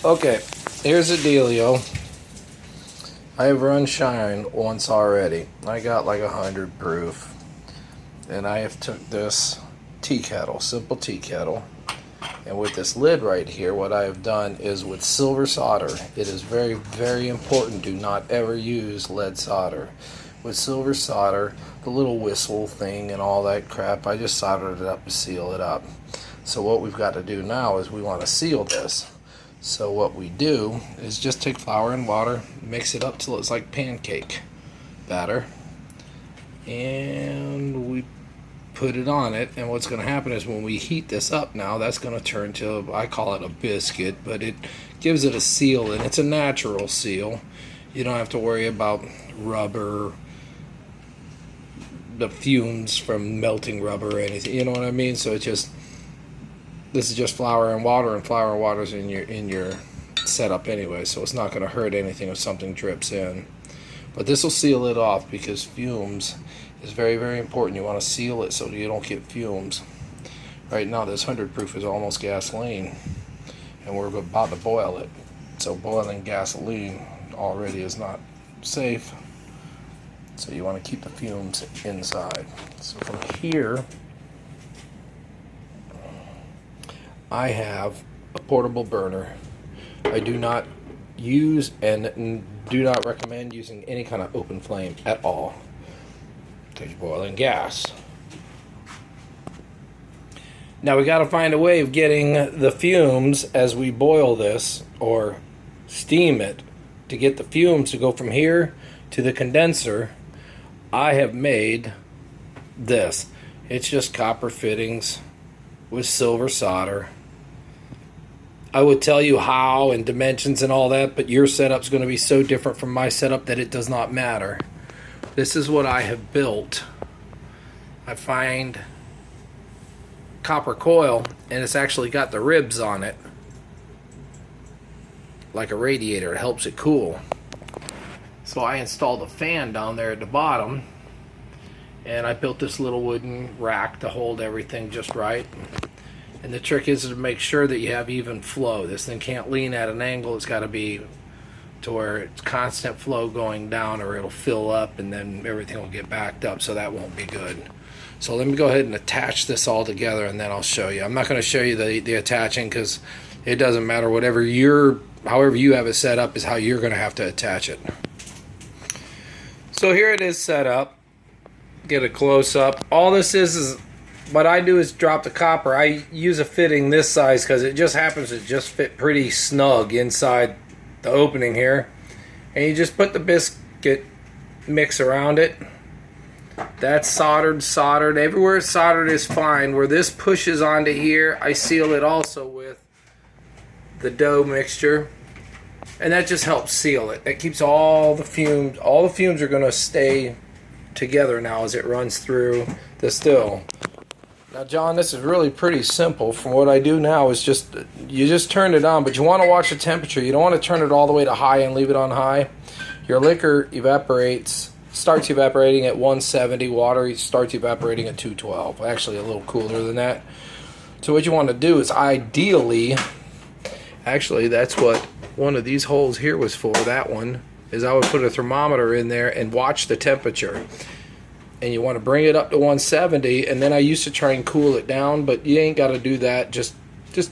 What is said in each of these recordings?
Okay, here's the dealio. I have run Shine once already. I got like 100 proof. And I have took this tea kettle, simple tea kettle. And with this lid right here, what I have done is with silver solder. It is very, very important. Do not ever use lead solder. With silver solder, the little whistle thing and all that crap, I just soldered it up to seal it up. So what we've got to do now is we want to seal this. So what we do is just take flour and water, mix it up till it's like pancake batter, and we put it on it. And what's going to happen is when we heat this up now, that's going to turn to, I call it a biscuit, but it gives it a seal, and it's a natural seal. You don't have to worry about rubber, the fumes from melting rubber or anything, you know what I mean? So it's just, this is just flour and water, and flour and water is in your setup anyway, so it's not going to hurt anything if something drips in. But this will seal it off, because fumes is very, very important. You want to seal it so you don't get fumes. Right now this 100 proof is almost gasoline, and we're about to boil it. So boiling gasoline already is not safe, so you want to keep the fumes inside. So from here I have a portable burner. I do not use and do not recommend using any kind of open flame at all. There's boiling gas. Now we got to find a way of getting the fumes as we boil this or steam it, to get the fumes to go from here to the condenser. I have made this. It's just copper fittings with silver solder. I would tell you how and dimensions and all that, but your setup's going to be so different from my setup that it does not matter. This is what I have built. I find copper coil, and it's actually got the ribs on it like a radiator. It helps it cool. So I installed a fan down there at the bottom, and I built this little wooden rack to hold everything just right. And the trick is to make sure that you have even flow. This thing can't lean at an angle. It's got to be to where it's constant flow going down, or it'll fill up and then everything will get backed up, so that won't be good. So let me go ahead and attach this all together, and then I'll show you. I'm not going to show you the attaching, because it doesn't matter. However you have it set up is how you're going to have to attach it. So here it is set up. Get a close up. All this is what I do is drop the copper. I use a fitting this size because it just happens to just fit pretty snug inside the opening here. And you just put the biscuit mix around it. That's soldered. Everywhere it's soldered is fine. Where this pushes onto here, I seal it also with the dough mixture. And that just helps seal it. It keeps all the fumes. All the fumes are going to stay together now as it runs through the still. Now, John, this is really pretty simple. From what I do now is you just turn it on, but you want to watch the temperature. You don't want to turn it all the way to high and leave it on high. Your liquor starts evaporating at 170. Water starts evaporating at 212. Actually, a little cooler than that. So what you want to do is actually, that's what one of these holes here was for. That one is I would put a thermometer in there and watch the temperature. And you want to bring it up to 170, and then I used to try and cool it down, but you ain't got to do that. Just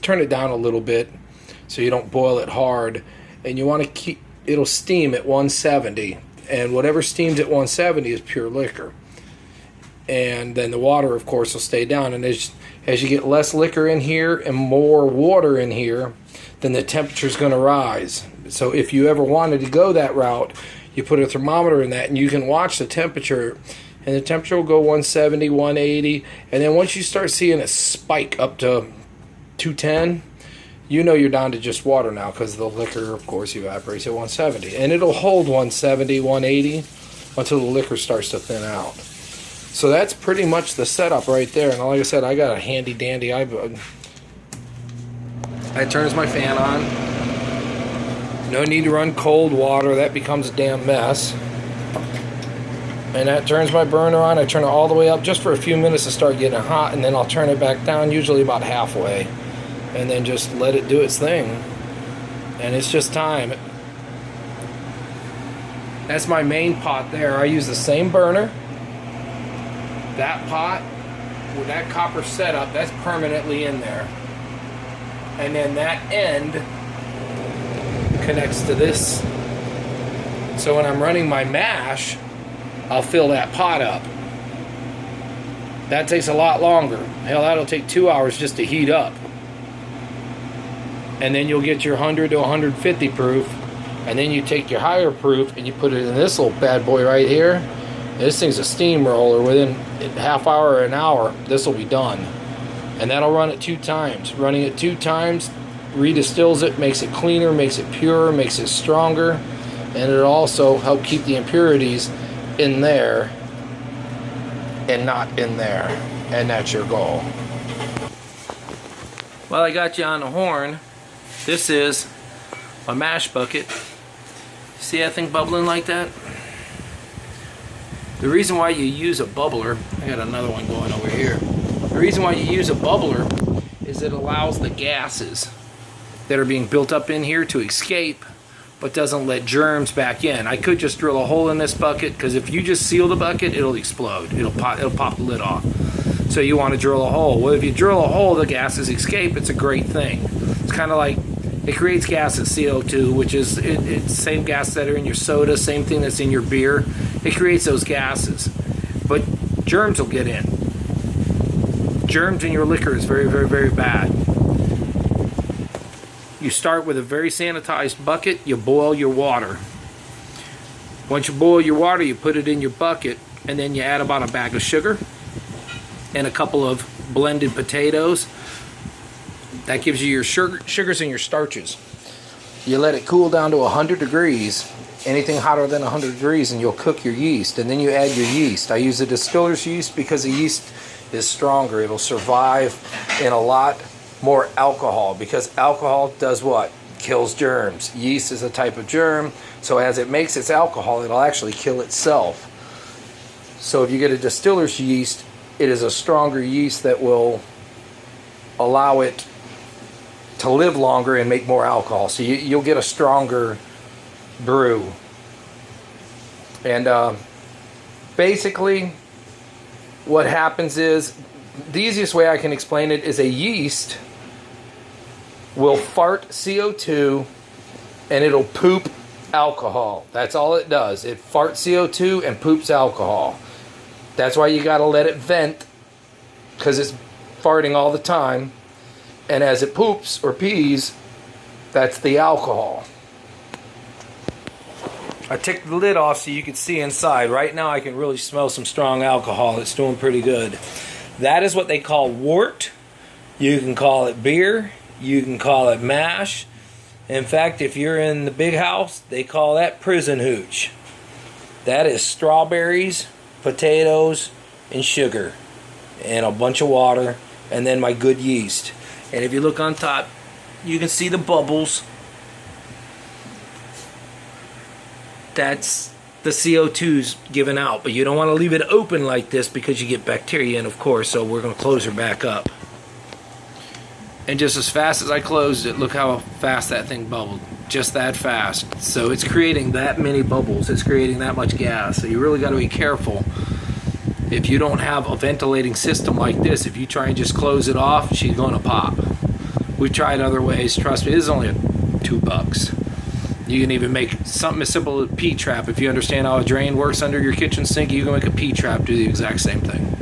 turn it down a little bit so you don't boil it hard. And you want to keep, it'll steam at 170, and whatever steams at 170 is pure liquor. And then the water, of course, will stay down. And as you get less liquor in here and more water in here, then the temperature's going to rise. So if you ever wanted to go that route, you put a thermometer in that, and you can watch the temperature. And the temperature will go 170, 180, and then once you start seeing it spike up to 210, you know you're down to just water now, because the liquor, of course, evaporates at 170. And it'll hold 170, 180 until the liquor starts to thin out. So that's pretty much the setup right there. And like I said, I got a handy dandy. I turns my fan on. No need to run cold water. That becomes a damn mess. And that turns my burner on. I turn it all the way up just for a few minutes to start getting hot, and then I'll turn it back down, usually about halfway, and then just let it do its thing. and it's just time. That's my main pot there. I use the same burner. That pot with that copper setup, that's permanently in there. And then that end connects to this. So when I'm running my mash, I'll fill that pot up. That takes a lot longer. Hell, that'll take 2 hours just to heat up. And then you'll get your 100 to 150 proof. And then you take your higher proof and you put it in this little bad boy right here. This thing's a steamroller. Within a half hour or an hour, this will be done. And that'll run it 2 times. Running it 2 times redistills it, makes it cleaner, makes it purer, makes it stronger, and it'll also help keep the impurities in there and not in there. And that's your goal. Well, I got you on the horn. This is a mash bucket. See that thing bubbling like that? The reason why you use a bubbler, I got another one going over here. The reason why you use a bubbler is it allows the gases that are being built up in here to escape, but doesn't let germs back in. I could just drill a hole in this bucket, because if you just seal the bucket, it'll explode. It'll pop the lid off. So you want to drill a hole. Well, if you drill a hole, the gases escape. It's a great thing. It's kind of like, it creates gases, CO2, which is it's the same gas that are in your soda, same thing that's in your beer. It creates those gases. But germs will get in. Germs in your liquor is very, very, very bad. You start with a very sanitized bucket, you boil your water. Once you boil your water, you put it in your bucket, and then you add about a bag of sugar and a couple of blended potatoes. That gives you your sugars and your starches. You let it cool down to 100 degrees, anything hotter than 100 degrees, and you'll cook your yeast. And then you add your yeast. I use a distiller's yeast because the yeast is stronger. It'll survive in a lot more alcohol, because alcohol does what? Kills germs. Yeast is a type of germ, so as it makes its alcohol, it'll actually kill itself. So if you get a distiller's yeast, it is a stronger yeast that will allow it to live longer and make more alcohol. So you'll get a stronger brew. And basically what happens is, the easiest way I can explain it is a yeast will fart CO2 and it'll poop alcohol. That's all it does. It farts CO2 and poops alcohol. That's why you gotta let it vent, because it's farting all the time. And as it poops or pees, that's the alcohol. I took the lid off so you can see inside. Right now I can really smell some strong alcohol. It's doing pretty good. That is what they call wort. You can call it beer. You can call it mash. In fact, if you're in the big house, they call that prison hooch. That is strawberries, potatoes, and sugar, and a bunch of water, and then my good yeast. And if you look on top, you can see the bubbles. That's the CO2's given out, but you don't want to leave it open like this because you get bacteria in, of course, so we're going to close her back up. And just as fast as I closed it, look how fast that thing bubbled. Just that fast. So it's creating that many bubbles. It's creating that much gas. So you really got to be careful. If you don't have a ventilating system like this, if you try and just close it off, she's going to pop. We've tried other ways. Trust me, this is only $2. You can even make something as simple as a P-trap. If you understand how a drain works under your kitchen sink, you can make a P-trap do the exact same thing.